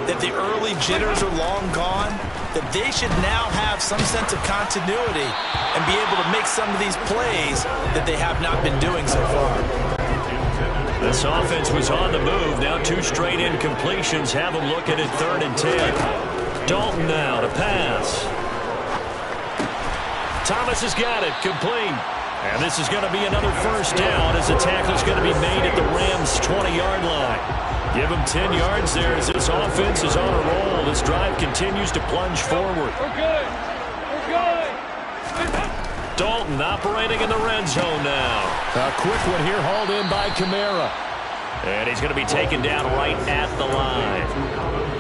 C: that the early jitters are long gone, that they should now have some sense of continuity and be able to make some of these plays that they have not been doing so far.
B: This offense was on the move. Now 2 straight incompletions have them looking at 3rd and 10. Dalton now to pass. Thomas has got it, complete. And this is going to be another 1st down as the tackle is going to be made at the Rams' 20-yard line. Give him 10 yards there as this offense is on a roll. This drive continues to plunge forward.
E: We're good. We're good.
B: Dalton operating in the red zone now. A quick one here hauled in by Kamara. And he's going to be taken down right at the line.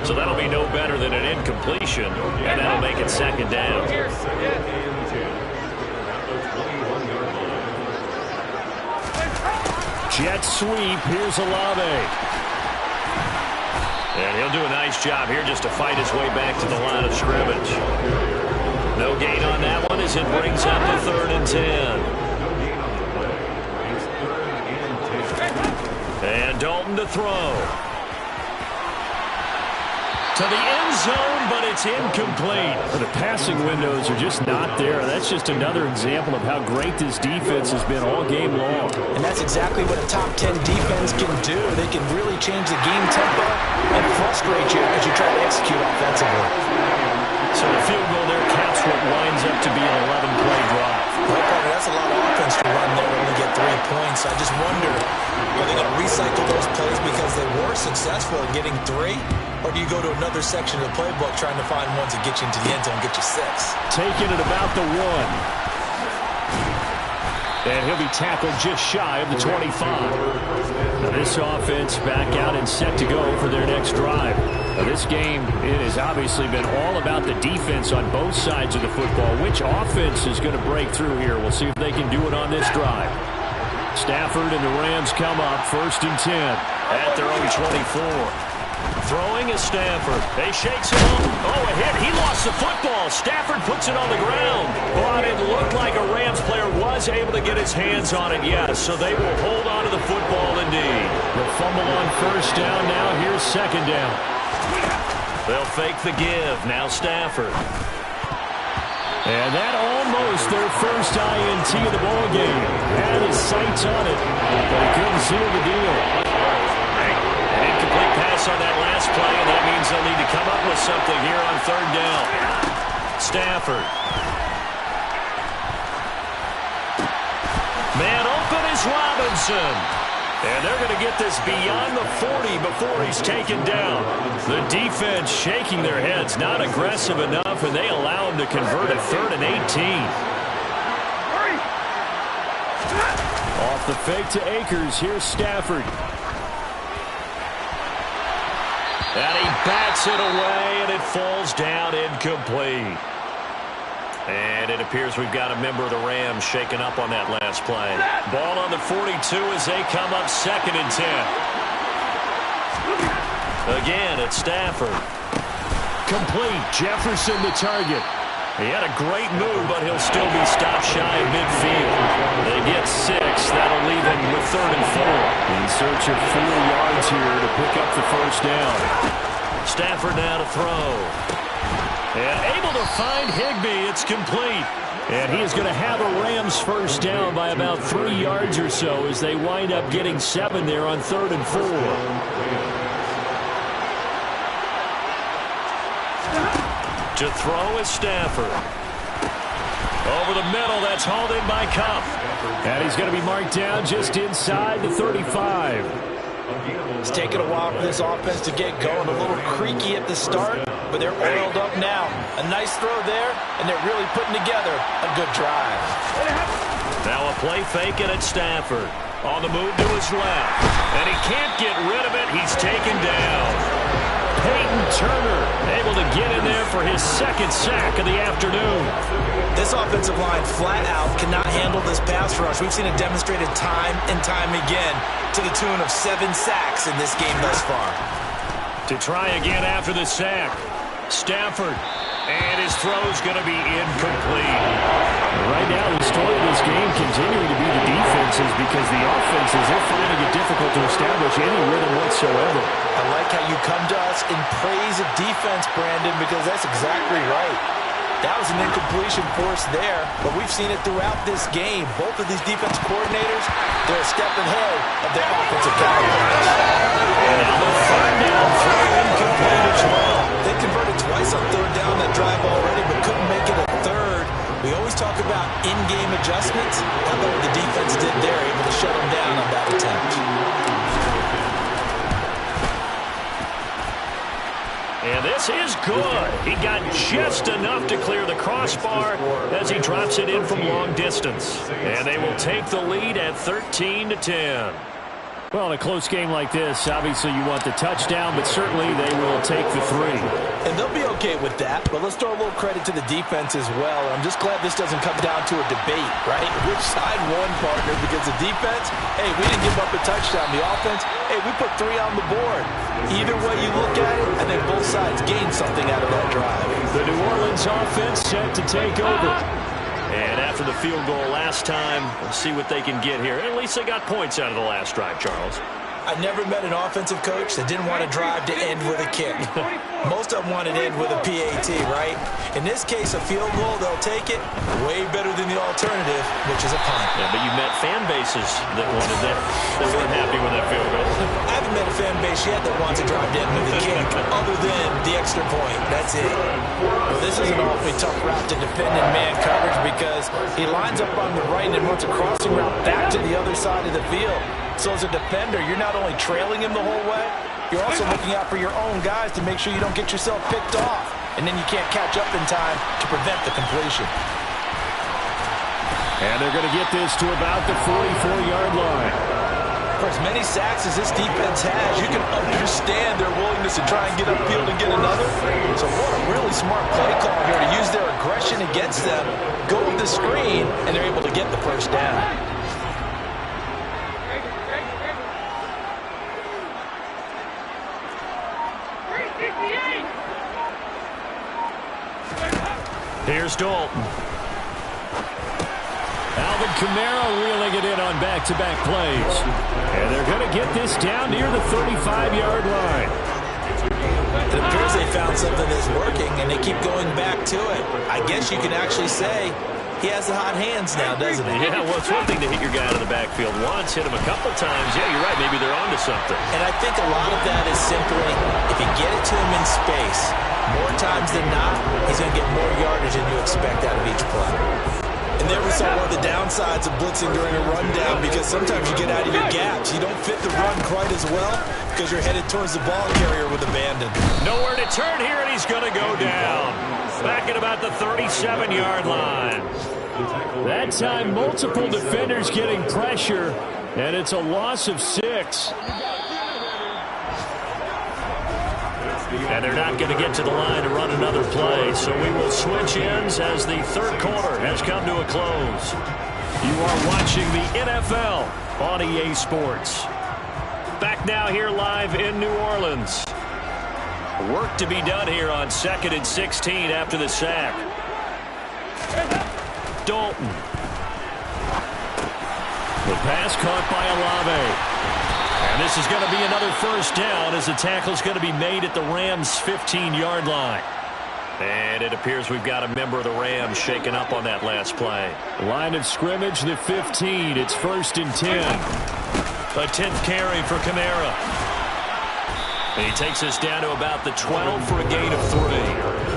B: So that'll be no better than an incompletion, and that'll make it 2nd down. Jet sweep. Here's Olave. And he'll do a nice job here just to fight his way back to the line of scrimmage. No gain on that one as it brings up the 3rd and 10. And Dalton to throw. To the end zone, but it's incomplete. The passing windows are just not there. That's just another example of how great this defense has been all game long.
C: And that's exactly what a top 10 defense can do. They can really change the game tempo and frustrate you as you try to execute offensively.
B: So the field goal there caps what winds up to be an 11-play drive.
C: Well, Parker, that's a lot of offense to run there to only get 3 points. I just wonder, are they going to recycle those plays because they were successful in getting 3? Or do you go to another section of the playbook trying to find ones that get you into the end zone and get you 6?
B: Taking it about the 1. And he'll be tackled just shy of the 25. Now this offense back out and set to go for their next drive. Now this game, it has obviously been all about the defense on both sides of the football. Which offense is going to break through here? We'll see if they can do it on this drive. Stafford and the Rams come up 1st and 10 at their own 24. Throwing is Stafford. They shakes him up. Oh, a hit. He lost the football. Stafford puts it on the ground. But it looked like a Rams player was able to get his hands on it, yes. So they will hold on to the football indeed. The fumble on 1st down. Now here's 2nd down. They'll fake the give. Now Stafford. And that almost their first INT of the ball game. Had his sights on it, but he couldn't seal the deal. An incomplete pass on that last play, and that means they'll need to come up with something here on 3rd down. Stafford. Man open is Robinson. And they're going to get this beyond the 40 before he's taken down. The defense shaking their heads, not aggressive enough, and they allow him to convert a 3rd and 18. Off the fake to Akers, here's Stafford. And he bats it away, and it falls down incomplete. And it appears we've got a member of the Rams shaken up on that last play. Ball on the 42 as they come up 2nd and 10. Again, it's Stafford. Complete. Jefferson the target. He had a great move, but he'll still be stopped shy of midfield. They get 6. That'll leave him with 3rd and 4. In search of 4 yards here to pick up the 1st down. Stafford now to throw. And able to find Higbee. It's complete. And he is going to have a Rams 1st down by about 3 yards or so as they wind up getting 7 there on 3rd and 4. To throw is Stafford. Over the middle, that's hauled in by Cup. And he's going to be marked down just inside the 35.
C: It's taken a while for this offense to get going. A little creaky at the start, but they're oiled up now. A nice throw there, and they're really putting together a good drive.
B: Now a play fake, and it's Stafford. On the move to his left. And he can't get rid of it. He's taken down. Peyton Turner able to get in there for his 2nd sack of the afternoon.
C: This offensive line flat out cannot handle this pass rush. We've seen it demonstrated time and time again to the tune of 7 sacks in this game thus far.
B: To try again after the sack. Stafford. And his throw's going to be incomplete. Right now, the story of this game continuing to be the defenses because the offenses, they're finding it difficult to establish any rhythm whatsoever.
C: I like how you come to us in praise of defense, Brandon, because that's exactly right. That was an incompletion force there, but we've seen it throughout this game. Both of these defense coordinators, they're a step ahead of their offensive counterparts.
B: And now the 3rd down throw incomplete as well.
C: They converted twice on 3rd down that drive already, but couldn't make it a 3rd. We always talk about in-game adjustments. How about what the defense did there, able to shut them down on that attempt.
B: And this is good. He got just enough to clear the crossbar as he drops it in from long distance. And they will take the lead at 13-10. Well, in a close game like this, obviously you want the touchdown, but certainly they will take the 3.
C: And they'll be okay with that, but let's throw a little credit to the defense as well. I'm just glad this doesn't come down to a debate, right? Which side won, partner? Because the defense, hey, we didn't give up a touchdown. The offense, hey, we put 3 on the board. Either way you look at it, I think both sides gained something out of that drive.
B: The New Orleans offense set to take over. And after the field goal last time, we'll see what they can get here. At least they got points out of the last drive, Charles.
C: I never met an offensive coach that didn't want a drive to end with a kick. Most of them want it to end with a PAT, right? In this case, a field goal, they'll take it. Way better than the alternative, which is a punt.
B: Yeah, but you met fan bases that wanted that, that weren't happy with that field goal.
C: I haven't met a fan base yet that wants a drive to end with a kick, other than the extra point. That's it. Well, this is an awfully tough route to defend in man coverage because he lines up on the right and runs a crossing route back to the other side of the field. So as a defender, you're not only trailing him the whole way, you're also looking out for your own guys to make sure you don't get yourself picked off. And then you can't catch up in time to prevent the completion.
B: And they're going to get this to about the 44-yard line.
C: For as many sacks as this defense has, you can understand their willingness to try and get upfield and get another. So what a really smart play call here to use their aggression against them, go to the screen, and they're able to get the first down.
B: Here's Dalton. Alvin Kamara reeling it in on back-to-back plays. And they're going to get this down near the 35-yard line.
C: It appears they found something that's working, and they keep going back to it. I guess you can actually say he has the hot hands now, doesn't he?
B: Yeah, well, it's one thing to hit your guy out of the backfield once, hit him a couple times. Yeah, you're right. Maybe they're onto something.
C: And I think a lot of that is simply, if you get it to him in space, more times than not, he's going to get more yardage than you expect out of each play. And there we saw one of the downsides of blitzing during a rundown, because sometimes you get out of your gaps. You don't fit the run quite as well because you're headed towards the ball carrier with abandon.
B: Nowhere to turn here, and he's going to go down. Back at about the 37-yard line. That time, multiple defenders getting pressure, and it's a loss of 6. And they're not going to get to the line to run another play, so we will switch ends as the third quarter has come to a close. You are watching the NFL on EA Sports. Back now here live in New Orleans. Work to be done here on 2nd and 16 after the sack. Dalton. The pass caught by Olave. And this is going to be another first down as the tackle's going to be made at the Rams' 15-yard line. And it appears we've got a member of the Rams shaken up on that last play. Line of scrimmage, the 15. It's 1st and 10. A 10th carry for Kamara. And he takes us down to about the 12 for a gain of 3.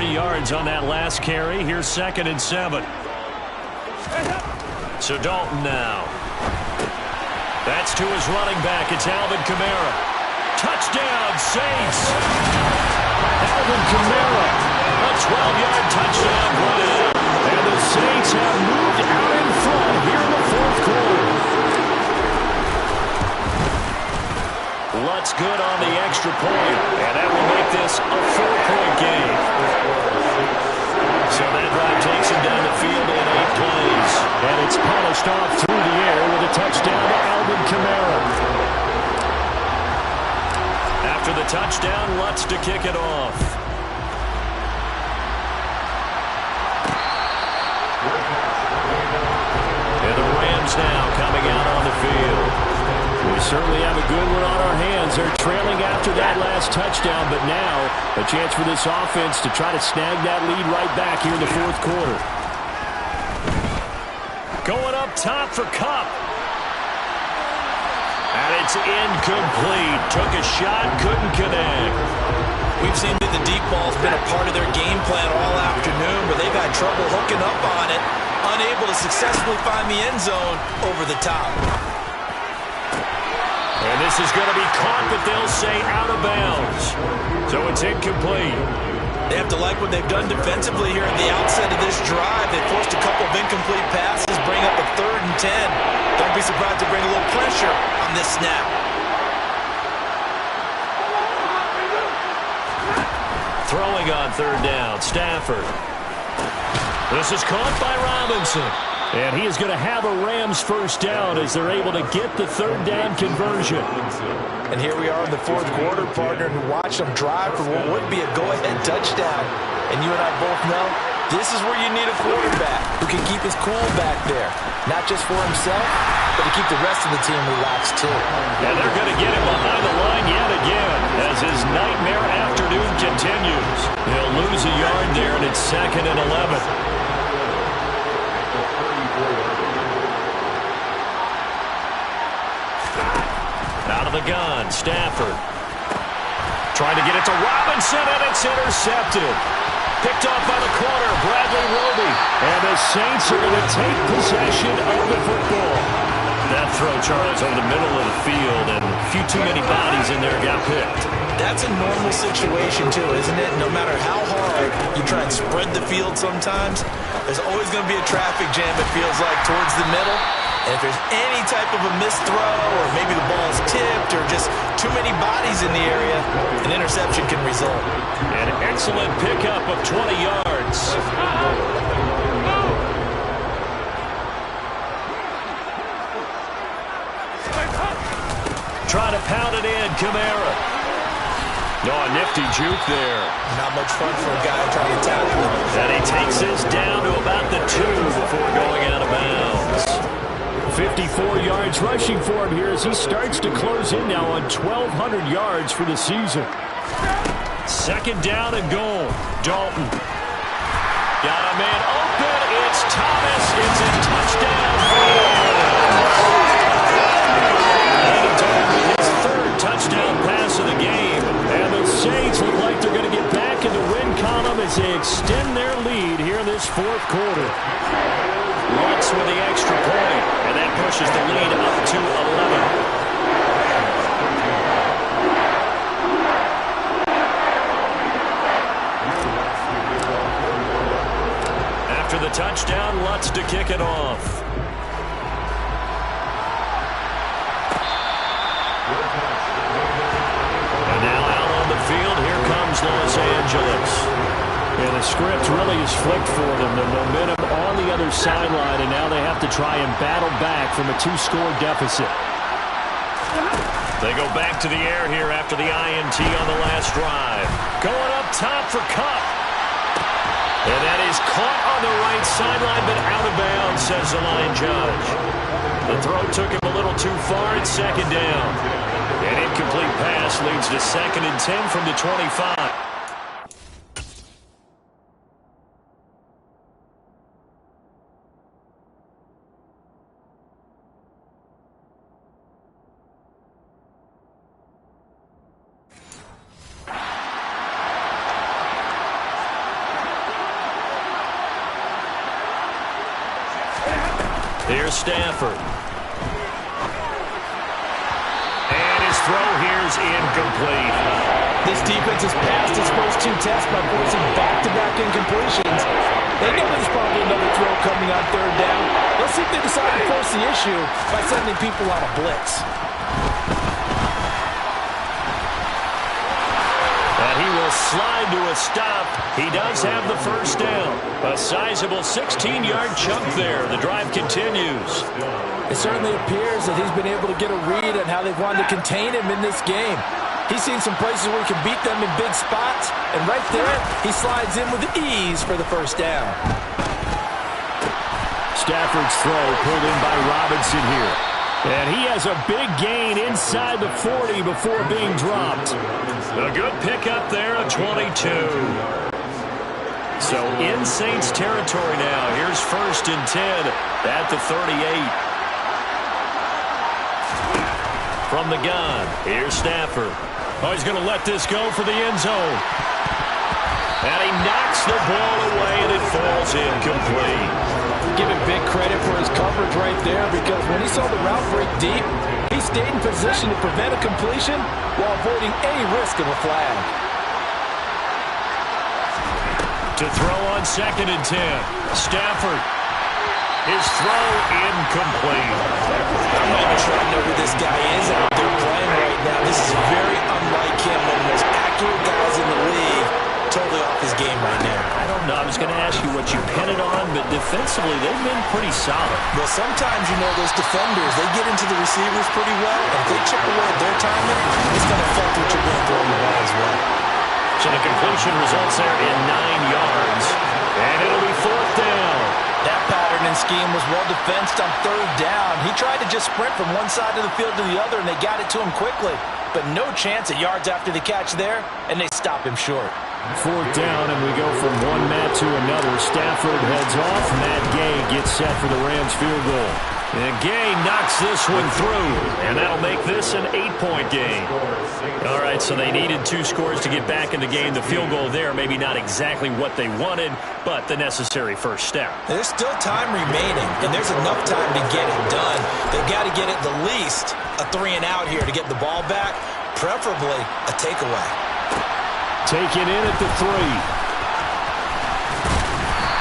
B: Yards on that last carry. Here's 2nd and 7. So Dalton now. That's to his running back. It's Alvin Kamara. Touchdown, Saints. Alvin Kamara. A 12-yard touchdown run. And the Saints have moved out in front here in the 4th quarter. Lutz good on the extra point, and that will make this a 4-point game. So that drive takes him down the field in 8 plays. And it's polished off through the air with a touchdown to Alvin Kamara. After the touchdown, Lutz to kick it off. And the Rams now coming out on the field. We certainly have a good one on our hands. They're trailing after that last touchdown, but now a chance for this offense to try to snag that lead right back here in the 4th quarter. Going up top for Kupp. And it's incomplete. Took a shot, couldn't connect.
C: We've seen that the deep ball's been a part of their game plan all afternoon, but they've had trouble hooking up on it, unable to successfully find the end zone over the top.
B: And this is going to be caught, but they'll say out of bounds. So it's incomplete.
C: They have to like what they've done defensively here at the outset of this drive. They forced a couple of incomplete passes, bring up a 3rd and 10. Don't be surprised to bring a little pressure on this snap.
B: Throwing on 3rd down, Stafford. This is caught by Robinson. And he is going to have a Rams first down as they're able to get the 3rd down conversion.
C: And here we are in the 4th quarter, partner, and watch them drive for what would be a go-ahead touchdown. And you and I both know this is where you need a quarterback who can keep his cool back there. Not just for himself, but to keep the rest of the team relaxed too.
B: And they're going to get him behind the line yet again as his nightmare afternoon continues. He'll lose a yard there, and it's 2nd and 11. Out of the gun, Stafford. Trying to get it to Robinson, and it's intercepted. Picked off by the corner, Bradley Roby. And the Saints are going to take possession of the football. That throw, Charles, over the middle of the field, and a few too many bodies in there got picked.
C: That's a normal situation, too, isn't it? No matter how hard you try and spread the field sometimes, there's always going to be a traffic jam, it feels like, towards the middle. And if there's any type of a missed throw, or maybe the ball's tipped, or just too many bodies in the area, an interception can result.
B: An excellent pickup of 20 yards. Trying to pound it in, Kamara. Oh, a nifty juke there.
C: Not much fun for a guy trying to tackle him.
B: And he takes this down to about the 2 before going out of bounds. 54 yards rushing for him here as he starts to close in now on 1,200 yards for the season. Second down and goal. Dalton. Got a man open. It's Thomas. It's a touchdown for the Rams. And Dalton, his third touchdown pass of the game. And the Saints look like they're going to get back in the win column as they extend their lead here in this fourth quarter. Lutz with the extra point, and that pushes the lead up to 11. After the touchdown, Lutz to kick it off. And now out on the field, here comes Los Angeles. And the script really is flipped for them. The momentum on the other sideline, and now they have to try and battle back from a 2-score deficit. They go back to the air here after the INT on the last drive. Going up top for Kupp. And that is caught on the right sideline, but out of bounds, says the line judge. The throw took him a little too far. It's second down. An incomplete pass leads to 2nd and 10 from the 25. Here's Stafford. And his throw here is incomplete.
C: This defense has passed its first 2 tests by forcing back-to-back incompletions. They know there's probably another throw coming on 3rd down. Let's see if they decide to force the issue by sending people on a blitz.
B: And he will slide to a stop. He does have the first down. A sizable 16-yard chunk there. The drive continues.
C: It certainly appears that he's been able to get a read on how they've wanted to contain him in this game. He's seen some places where he can beat them in big spots, and right there, he slides in with ease for the first down.
B: Stafford's throw pulled in by Robinson here. And he has a big gain inside the 40 before being dropped. A good pickup there, a 22. So in Saints territory now. Here's 1st and 10 at the 38. From the gun, here's Stafford. Oh, he's going to let this go for the end zone. And he knocks the ball away, and it falls incomplete.
C: Give him big credit for his coverage right there, because when he saw the route break deep, he stayed in position to prevent a completion while avoiding any risk of a flag.
B: To throw on 2nd and 10. Stafford. His throw incomplete.
C: I'm not even sure I know who this guy is out there playing right now. This is very unlike him. One of the most accurate guys in the league. Totally off his game right now.
B: I don't know. I was going to ask you what you pin it on, but defensively, they've been pretty solid.
C: Well, sometimes, you know, those defenders, they get into the receivers pretty well. If they chip away at their timing, it's going to affect what you're going to throw in the ball as well.
B: So the completion results there in 9 yards. And it'll be 4th down.
C: That pattern and scheme was well defensed on 3rd down. He tried to just sprint from one side of the field to the other, and they got it to him quickly. But no chance at yards after the catch there, and they stop him short.
B: 4th down, and we go from one Matt to another. Stafford heads off. Matt Gay gets set for the Rams field goal. And Gay knocks this one through, and that'll make this an 8-point game. All right, so they needed 2 scores to get back in the game. The field goal there, maybe not exactly what they wanted, but the necessary first step.
C: There's still time remaining, and there's enough time to get it done. They've got to get at the least a 3-and-out here to get the ball back, preferably a takeaway.
B: Taken in at the 3.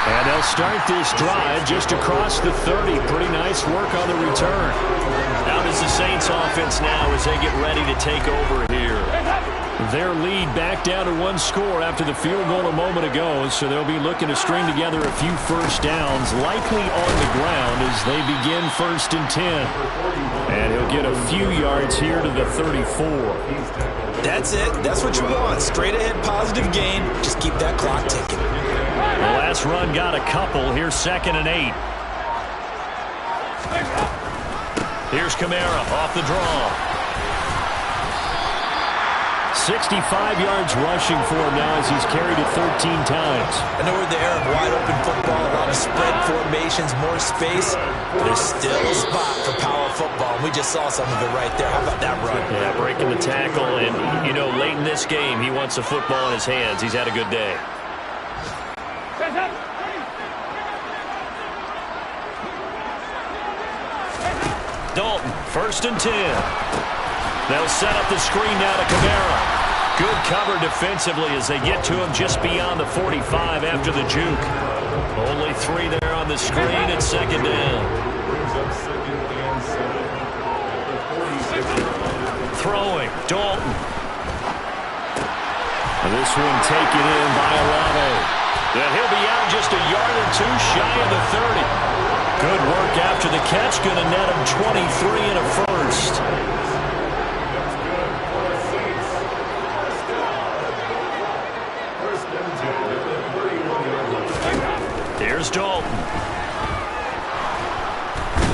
B: And they'll start this drive just across the 30. Pretty nice work on the return. How does the Saints offense now as they get ready to take over here? Their lead back down to 1 score after the field goal a moment ago, so they'll be looking to string together a few first downs, likely on the ground as they begin 1st and 10. And he'll get a few yards here to the 34.
C: That's it. That's what you want. Straight ahead positive gain. Just keep that clock ticking.
B: The last run got a couple. Here's 2nd and 8. Here's Kamara off the draw. 65 yards rushing for him now as he's carried it 13 times.
C: I know we're in the era of wide-open football, a lot of spread formations, more space. There's still a spot for power football. We just saw some of it right there. How about that run?
B: Yeah, breaking the tackle. And, you know, late in this game, he wants the football in his hands. He's had a good day. Dalton, 1st and 10. They'll set up the screen now to Kamara. Good cover defensively as they get to him just beyond the 45 after the juke. Only 3 there on the screen at 2nd down. Throwing, Dalton. And this one taken in by Olave. And he'll be out just a yard or 2 shy of the 30. Good work after the catch. Going to net him 23 and a first. Here's Dalton.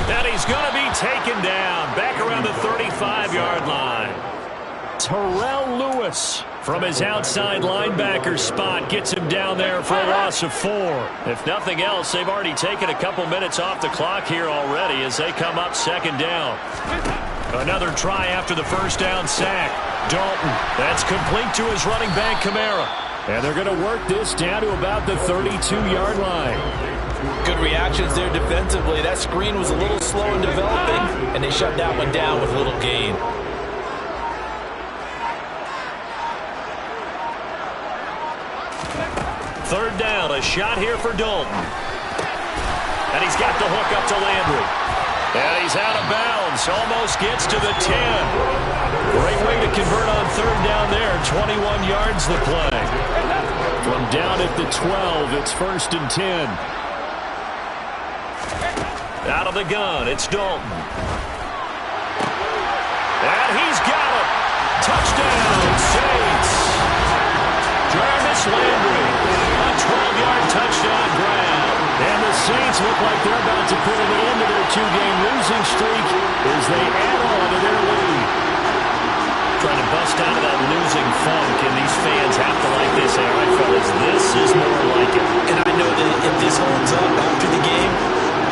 B: And he's going to be taken down. Back around the 35-yard line. Terrell Lewis from his outside linebacker spot gets him down there for a loss of 4. If nothing else, they've already taken a couple minutes off the clock here already as they come up 2nd down. Another try after the 1st down sack. Dalton, that's complete to his running back, Kamara. And they're going to work this down to about the 32-yard line.
C: Good reactions there defensively. That screen was a little slow in developing, and they shut that one down with little gain.
B: Third down, a shot here for Dalton. And he's got the hook up to Landry. And he's out of bounds. Almost gets to the 10. Great way to convert on 3rd down there. 21 yards the play. From down at the 12, it's 1st and 10. Out of the gun, it's Dalton. And he's got it. Touchdown, Saints. Jarvis Landry, a 12-yard touchdown grab. And the Saints look like they're about to put an end to their 2-game losing streak as they add on to their lead. Trying to bust out of that losing funk, and these fans have to like this. All right, fellas, this is more like it.
C: And I know that if this holds up after the game,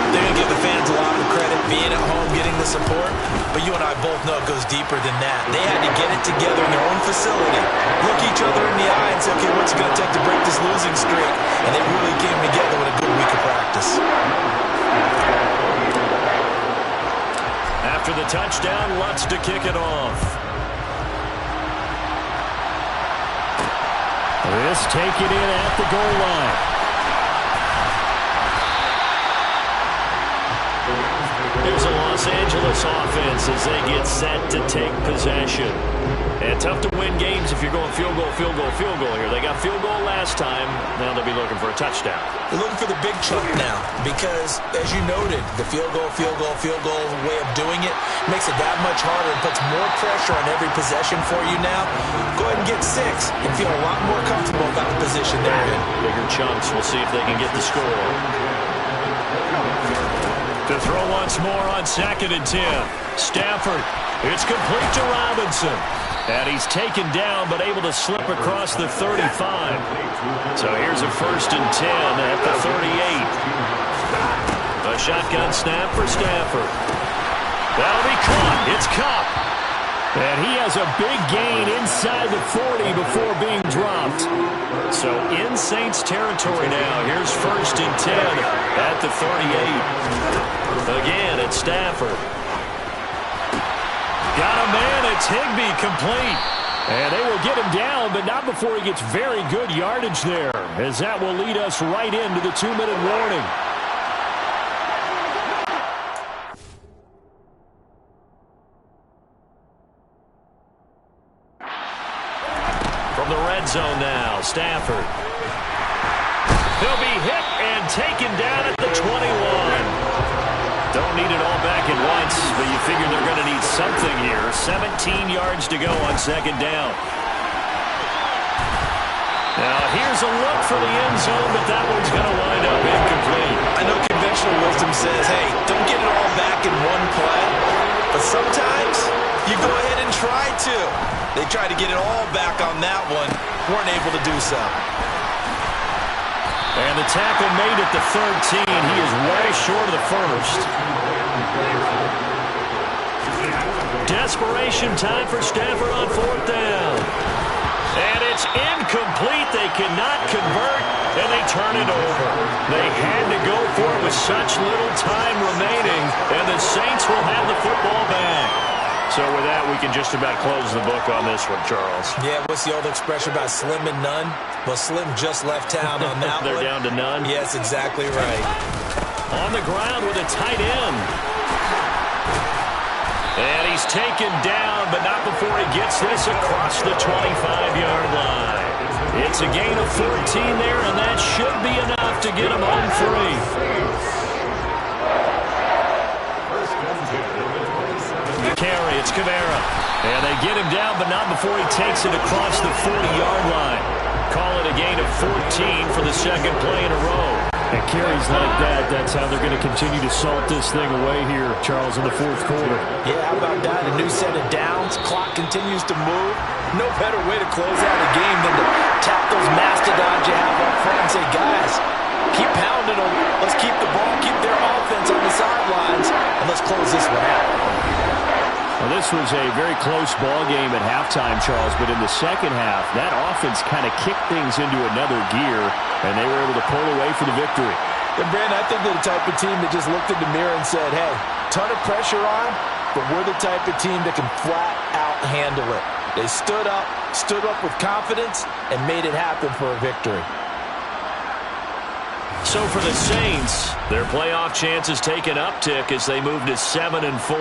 C: they're going to give the fans a lot of credit being at home, getting the support. But you and I both know it goes deeper than that. They had to get it together in their own facility, look each other in the eye and say, okay, what's it going to take to break this losing streak? And they really came together with a good week of practice.
B: After the touchdown, Lutz to kick it off. This taken in at the goal line. Here's a Los Angeles offense as they get set to take possession. And tough to win games if you're going field goal, field goal, field goal here. They got field goal last time. Now they'll be looking for a touchdown.
C: They're looking for the big chunk now because, as you noted, the field goal way of doing it makes it that much harder and puts more pressure on every possession for you now. Go ahead and get 6 and feel a lot more comfortable about the position they're in.
B: Bigger chunks. We'll see if they can get the score. To throw once more on 2nd and 10. Stafford. It's complete to Robinson. And he's taken down but able to slip across the 35. So here's a 1st and 10 at the 38. A shotgun snap for Stafford. That'll be caught. It's Kupp. And he has a big gain inside the 40 before being dropped. So in Saints territory now. Here's 1st and 10 at the 38. Again, it's Stafford. Got a man. It's Higbee complete. And they will get him down, but not before he gets very good yardage there, as that will lead us right into the 2-minute warning. From the red zone now, Stafford. He'll be hit and taken down at the 21. Don't need it all back at once, but you figure they're going to need something here. 17 yards to go on 2nd down. Now, here's a look for the end zone, but that one's going to wind up incomplete.
C: I know conventional wisdom says, hey, don't get it all back in one play. But sometimes you go ahead and try to. They tried to get it all back on that one. Weren't able to do so.
B: And the tackle made at the 13. He is way short of the first. Desperation time for Stafford on 4th down. And it's incomplete. They cannot convert, and they turn it over. They had to go for it with such little time remaining, and the Saints will have the football back. So with that, we can just about close the book on this one, Charles.
C: Yeah, what's the old expression about slim and none? Well, Slim just left town on that
B: They're
C: one.
B: down to none?
C: Yes, exactly right.
B: On the ground with a tight end. And he's taken down, but not before he gets this across the 25-yard line. It's a gain of 14 there, and that should be enough to get him home free. Carry, it's Kamara. And they get him down, but not before he takes it across the 40-yard line. Call it a gain of 14 for the 2nd play in a row. And carries like that, that's how they're going to continue to salt this thing away here, Charles, in the 4th quarter.
C: Yeah, how about that? A new set of downs. Clock continues to move. No better way to close out a game than to tap those mastodons you have up front and say, guys, keep pounding them. Let's keep the ball, keep their offense on the sidelines, and let's close this one out.
B: Well, this was a very close ball game at halftime, Charles, but in the second half, that offense kind of kicked things into another gear, and they were able to pull away for the victory.
C: And, Brandon, I think they're the type of team that just looked in the mirror and said, hey, ton of pressure on, but we're the type of team that can flat out handle it. They stood up with confidence, and made it happen for a victory.
B: So for the Saints, their playoff chances take an uptick as they move to 7-4.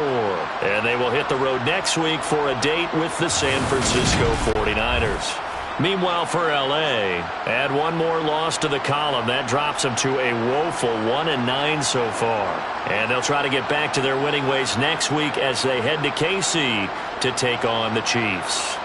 B: And they will hit the road next week for a date with the San Francisco 49ers. Meanwhile, for L.A., add one more loss to the column. That drops them to a woeful 1-9 so far. And they'll try to get back to their winning ways next week as they head to KC to take on the Chiefs.